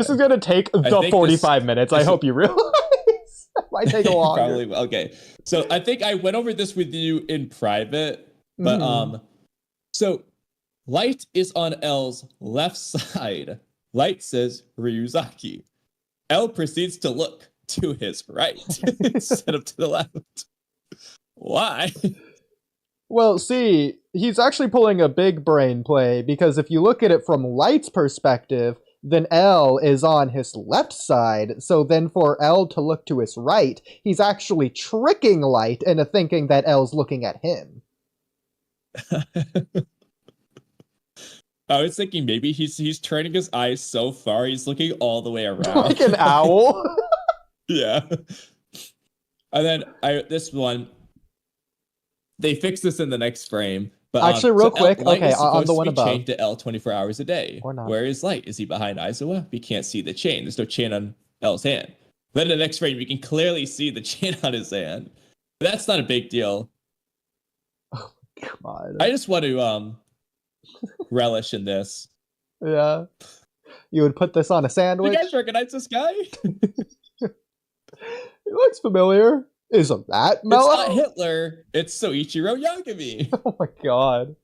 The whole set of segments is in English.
This is gonna take the 45 minutes. I hope you realize. It might take a longer. Probably will. Okay. So I think I went over this with you in private, but so Light is on L's left side. Light says Ryuzaki. L proceeds to look to his right instead of to the left. Why? Well, see, he's actually pulling a big brain play, because if you look at it from Light's perspective, then L is on his left side, so then for L to look to his right, he's actually tricking Light into thinking that L's looking at him. I was thinking maybe he's turning his eyes so far he's looking all the way around. Like an owl. Yeah. And then this one, they fix this in the next frame. But actually, real quick, okay, on the one above. Chained to L 24 hours a day. Or not. Where is Light? Is he behind Aizawa? We can't see the chain. There's no chain on L's hand. Then in the next frame, you can clearly see the chain on his hand. But that's not a big deal. Oh my god. I just want to relish in this. Yeah. You would put this on a sandwich? You guys recognize this guy? He looks familiar. Isn't that mellow? It's not Hitler. It's Soichiro Yagami. Oh my god.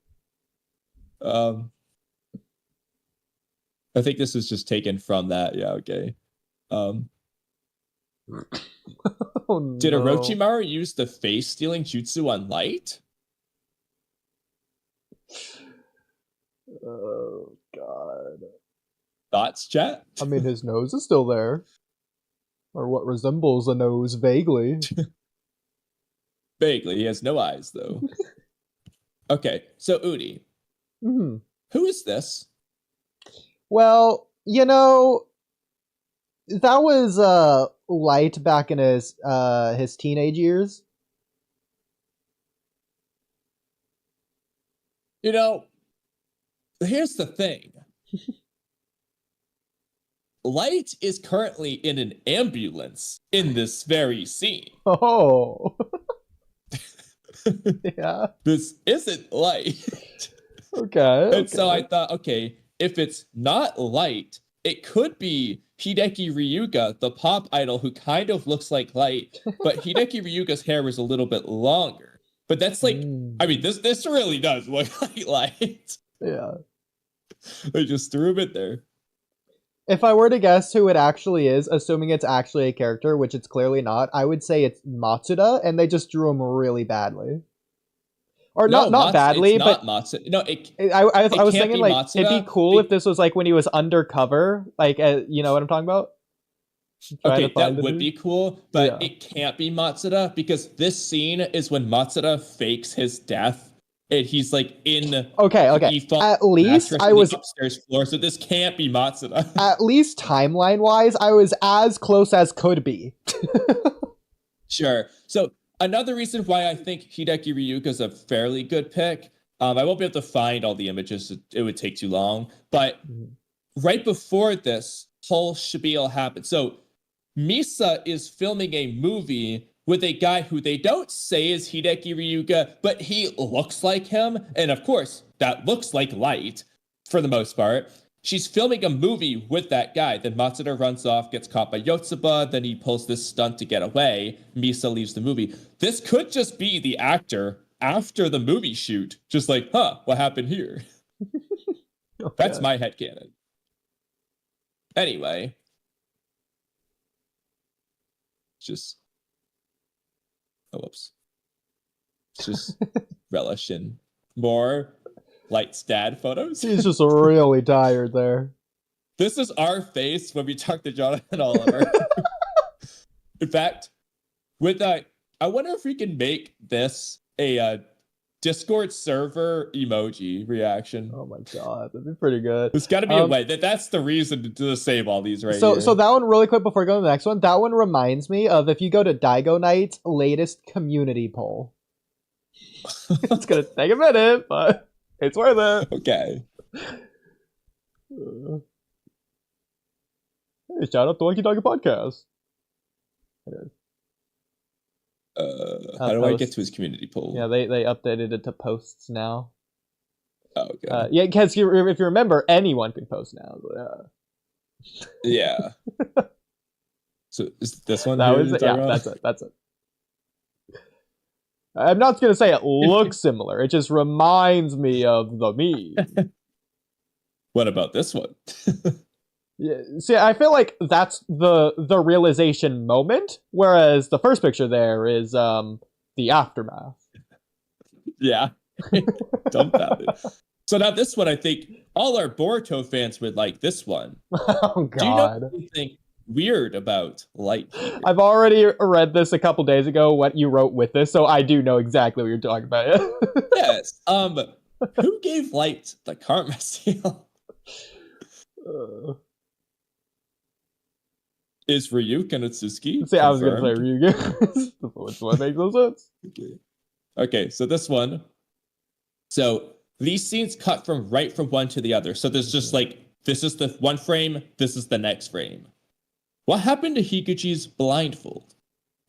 I think this is just taken from that. Yeah, okay. Oh, Did no. Orochimaru use the face-stealing jutsu on Light? Oh god. Thoughts, chat? I mean, his nose is still there. Or what resembles a nose, vaguely. Vaguely. He has no eyes, though. Okay, so Oodie. Mm-hmm. Who is this? Well, you know, that was Light back in his teenage years. You know, here's the thing. Light is currently in an ambulance in this very scene. Oh. Yeah. This isn't Light. Okay. And so I thought, okay, if it's not Light, it could be Hideki Ryuga, the pop idol who kind of looks like Light, but Hideki Ryuga's hair is a little bit longer. But that's like, I mean, this really does look like Light. Yeah. I just threw him in there. If I were to guess who it actually is, assuming it's actually a character, which it's clearly not, I would say it's Matsuda, and they just drew him really badly. Or No, not badly, it's but not Matsuda. No, I was thinking like Matsuda. it'd be cool if this was like when he was undercover, like you know what I'm talking about? Okay, that would be cool, but it can't be Matsuda because this scene is when Matsuda fakes his death. And he's like in okay. At least I was upstairs floor, so this can't be Matsuda. At least timeline wise, I was as close as could be. Sure. So another reason why I think Hideki Ryuga is a fairly good pick. I won't be able to find all the images; it would take too long. But right before this whole spiel happened, so Misa is filming a movie with a guy who they don't say is Hideki Ryuga, but he looks like him. And of course, that looks like Light for the most part. She's filming a movie with that guy. Then Matsuda runs off, gets caught by Yotsuba. Then he pulls this stunt to get away. Misa leaves the movie. This could just be the actor after the movie shoot. Just like, what happened here? Okay. That's my headcanon. Anyway. Just... Oh, whoops. Just relish in more Light's dad photos. He's just really tired there. This is our face when we talk to Jonathan Oliver. In fact, with that, I wonder if we can make this a Discord server emoji reaction. Oh my god, that'd be pretty good. There's got to be a way. That's the reason to save all these right here. So that one, really quick before going to the next one, that one reminds me of if you go to Daigo Knight's latest community poll. It's going to take a minute, but it's worth it. Okay. Hey, shout out to Walky Doggy Podcast. How do I get to his community poll? Yeah, they updated it to posts now. Oh, okay. Yeah, because if you remember, anyone can post now. Yeah. So is this one That here was you're it. talking Yeah, about? that's it. That's it. I'm not gonna say it looks similar. It just reminds me of the meme. What about this one? Yeah, see, I feel like that's the realization moment, whereas the first picture there is the aftermath. Yeah. Dumbfounded. So now this one, I think all our Boruto fans would like this one. Oh Do you know God. anything weird about light here? I've already read this a couple days ago, what you wrote with this, so I do know exactly what you're talking about. Yes. Who gave light the karma seal? Is Ryuk and Atsuki See, I was gonna say confirmed? Ryuga. Which one makes no sense? Okay, so this one. So these scenes cut from right from one to the other. So there's just like, this is the one frame, this is the next frame. What happened to Higuchi's blindfold?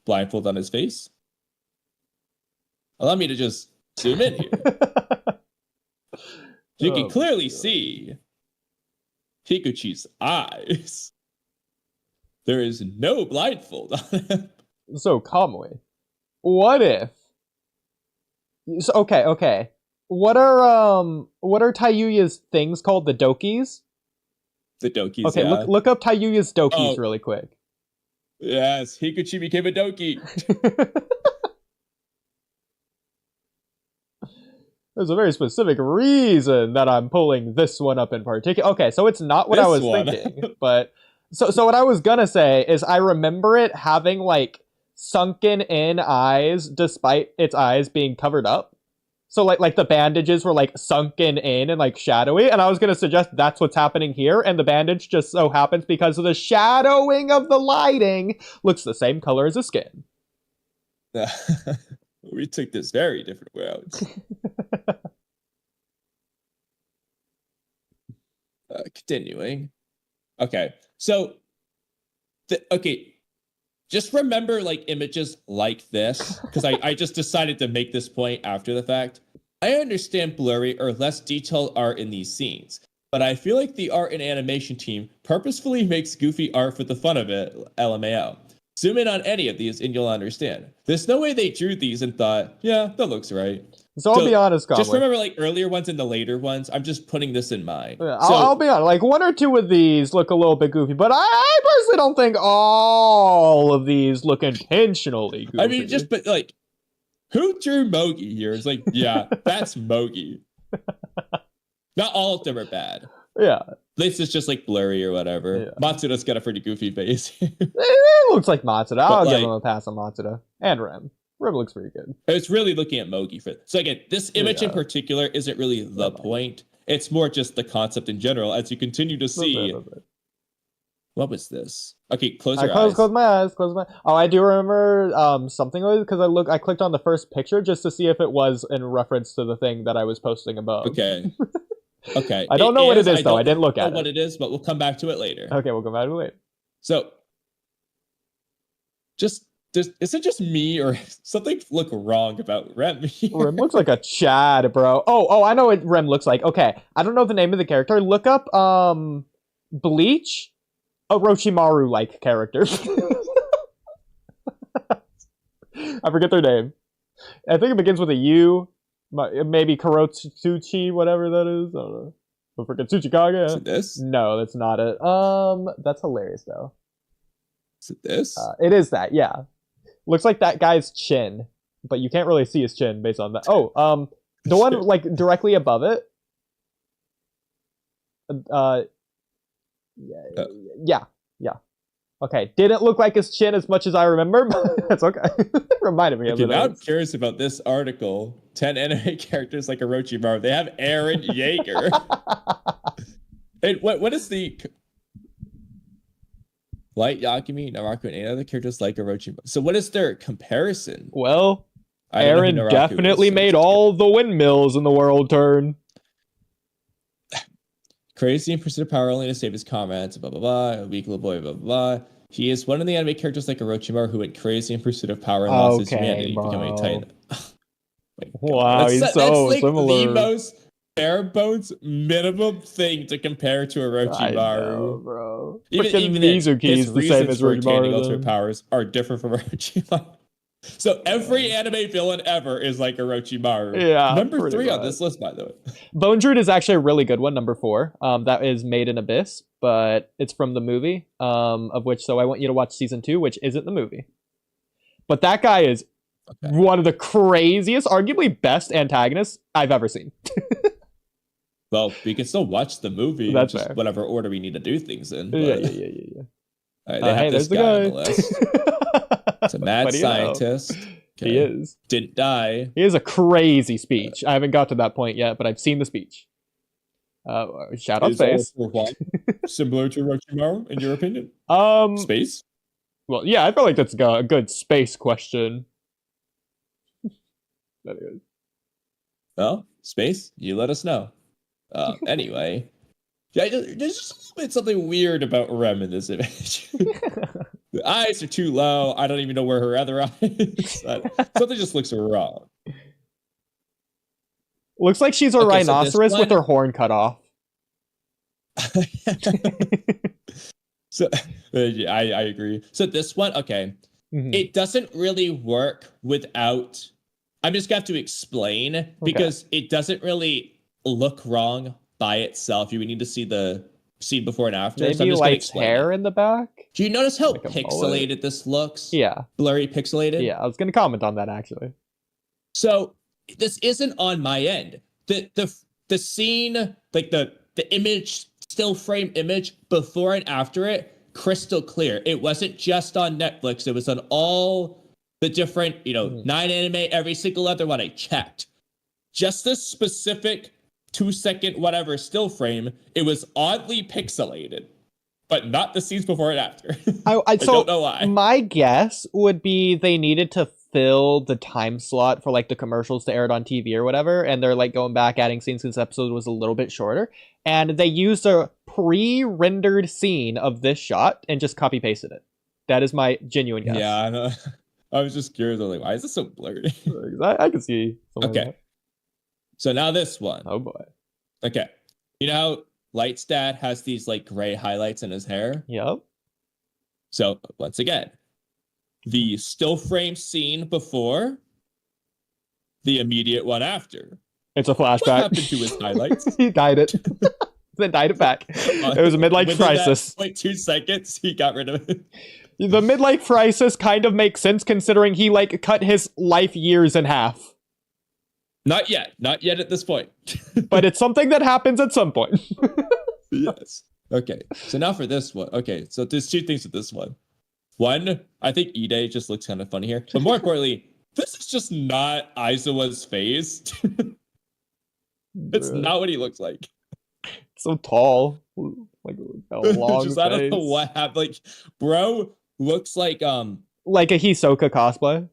Blindfold on his face? Allow me to just zoom in here. You can clearly see Higuchi's eyes. There is no blindfold on him. So Kamui, what if? So, okay. What are Tayuya's things called? The dokis? The dokis, Okay, yeah. look up Tayuya's dokis really quick. Yes, Higuchi became a doki. There's a very specific reason that I'm pulling this one up in particular. Okay, so it's not what This I was one. thinking, but so what I was gonna say is I remember it having like sunken in eyes despite its eyes being covered up. So like the bandages were like sunken in and like shadowy, and I was gonna suggest that's what's happening here, and the bandage just so happens because of the shadowing of the lighting looks the same color as the skin. We took this very different route. Continuing. Okay, so just remember like images like this, because I just decided to make this point after the fact. I understand blurry or less detailed art in these scenes, but I feel like the art and animation team purposefully makes goofy art for the fun of it, LMAO. Zoom in on any of these and you'll understand. There's no way they drew these and thought, yeah, that looks right. So I'll be honest, just remember like earlier ones and the later ones. I'm just putting this in mind. Yeah, I'll be honest. Like one or two of these look a little bit goofy, but I personally don't think all of these look intentionally goofy. I mean, but like, who drew Mogi here? It's like, yeah, that's Mogi. Not all of them are bad. Yeah. This is just like blurry or whatever. Yeah. Matsuda's got a pretty goofy face. It looks like Matsuda. I'll give him a pass on Matsuda. And Rem. Rem looks pretty good. It's really looking at Mogi for so again, this image in particular isn't really the point. It's more just the concept in general as you continue to see. What was this? Okay, close your eyes. Close my eyes. Oh, I do remember something because I clicked on the first picture just to see if it was in reference to the thing that I was posting above. Okay. Okay. I don't know what it is though. I didn't look at it. I don't know what it is, but we'll come back to it later. Okay, we'll come back to it later. So, is it just me or something look wrong about Rem here? Rem looks like a Chad, bro. Oh, I know what Rem looks like. Okay, I don't know the name of the character. Look up Bleach, Orochimaru-like character. I forget their name. I think it begins with a U. Maybe Kurotsuchi, whatever that is. I don't know. But freaking Tsuchikage. Is it this? No, that's not it. That's hilarious though. Is it this? It is that, yeah. Looks like that guy's chin, but you can't really see his chin based on that. Oh, the one like directly above it. Yeah. Okay, didn't look like his chin as much as I remember, but that's okay. Reminded me of it. Now I'm curious about this article. 10 anime characters like Orochimaru. They have Aaron Yeager. And what is the Light Yakimi, Naraku, and any other characters like Orochimaru? So what is their comparison? Well, Aaron definitely made all the windmills in the world turn. Crazy and pursuit of power only to save his comrades, blah, blah, blah. A weak little boy, blah, blah, blah. He is one of the anime characters like Orochimaru who went crazy in pursuit of power and lost his humanity, becoming a titan. Wow, he's so that's like similar. The most bare bones minimum thing to compare to I know, Orochimaru. bro. Even Freaking then, Mizuki his is the same reasons as for gaining Orochimaru ultimate then. powers are different from Orochimaru. So every anime villain ever is like Orochimaru. Yeah, Number pretty 3 on much. this list, by the way. Bone Druid is actually a really good one, number 4. That is Made in Abyss, but it's from the movie, of which, so I want you to watch season 2, which isn't the movie. But that guy is one of the craziest, arguably best antagonists I've ever seen. Well, we can still watch the movie, That's just fair. whatever order we need to do things in. But... Yeah. All right, they have Hey, this there's guy on the the list. It's a mad scientist. Okay. He is. Didn't die. He has a crazy speech. I haven't got to that point yet, but I've seen the speech. Shout out Space. Similar to Orochimaru, in your opinion? Space? Well, yeah, I feel like that's a good space question. Well, Space, you let us know. Anyway, yeah, there's just a little bit something weird about Rem in this image. The eyes are too low. I don't even know where her other eye is. Something just looks wrong. Looks like she's a rhinoceros with her horn cut off. So yeah, I agree. So this one, okay, it doesn't really work without. I'm just going to have to explain because it doesn't really look wrong by itself. You would need to see the scene before and after. Maybe so I'm just Light's hair in the back. Do you notice how pixelated this looks? Yeah, blurry, pixelated. Yeah, I was going to comment on that actually. So this isn't on my end. The scene, like the image, still frame image before and after it, crystal clear. It wasn't just on Netflix. It was on all the different, 9 anime, every single other one I checked. Just this specific 2-second whatever still frame, it was oddly pixelated, but not the scenes before and after. I don't know why. My guess would be they needed to fill the time slot for like the commercials to air it on TV or whatever, and they're like going back adding scenes since the episode was a little bit shorter, and they used a pre-rendered scene of this shot and just copy pasted it. That is my genuine guess. Yeah, I know. I was just curious. I was like, why is this so blurry? I can see. Okay. Like so now this one. Oh boy. Okay. You know how Light's dad has these like gray highlights in his hair? Yep. So once again, the still frame scene before, the immediate one after. It's a flashback. What happened to his highlights? He dyed it. Then dyed it back. It was a midlife crisis. 2 seconds, he got rid of it. The midlife crisis kind of makes sense considering he like cut his life years in half. Not yet at this point. But it's something that happens at some point. Yes. Okay, so now for this one. Okay, so there's 2 things with this one. One, I think Oodie just looks kind of funny here. But more importantly, this is just not Aizawa's face. It's not what he looks like. So tall. Like a long face. I don't know what happened. Like, bro looks like a Hisoka cosplay.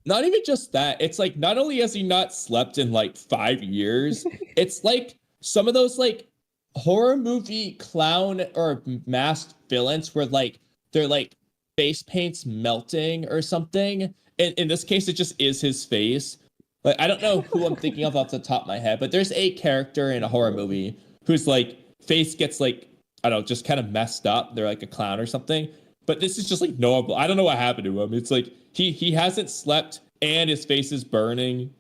Not even just that. It's like not only has he not slept in like 5 years, it's like some of those like horror movie clown or masked villains where like they're like face paint's melting or something. In this case, it just is his face. Like I don't know who I'm thinking of off the top of my head, but there's a character in a horror movie whose like face gets like, I don't know, just kind of messed up. They're like a clown or something. But this is just like knowable. I don't know what happened to him. It's like he hasn't slept and his face is burning.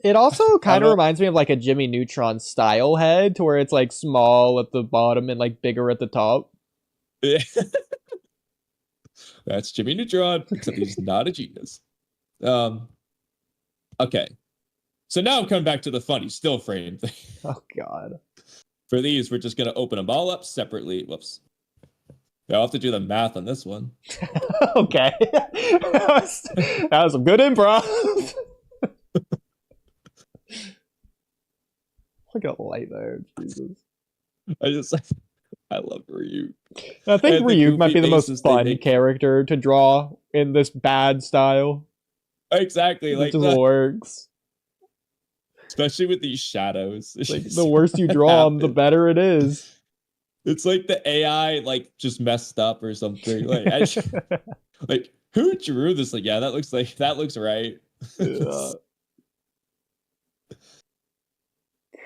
It also kind of reminds me of like a Jimmy Neutron style head, to where it's like small at the bottom and like bigger at the top. That's Jimmy Neutron, except he's not a genius. Okay. So now I'm coming back to the funny still frame thing. Oh god. For these, we're just gonna open them all up separately. Whoops. I'll have to do the math on this one. Okay. That was some good improv. Look at the light there. Jesus. I love Ryuk. I think Ryuk might be the most fun character to draw in this bad style. Exactly. Like, it just works. Especially with these shadows. Like, the worse you draw them, the better it is. It's like the AI like just messed up or something. Like, like who drew this? Like, yeah, that looks right. Yeah.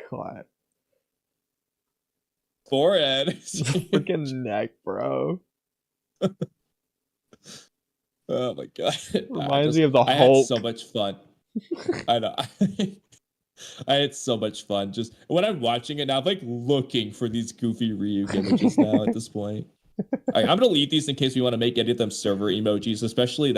God. Forehead. Freaking neck, bro. Oh my god. Reminds me of the I had Hulk. so much fun. I know. I had so much fun. Just when I'm watching it now, I'm like looking for these goofy Ryuk images now at this point. I'm gonna leave these in case we want to make any of them server emojis, especially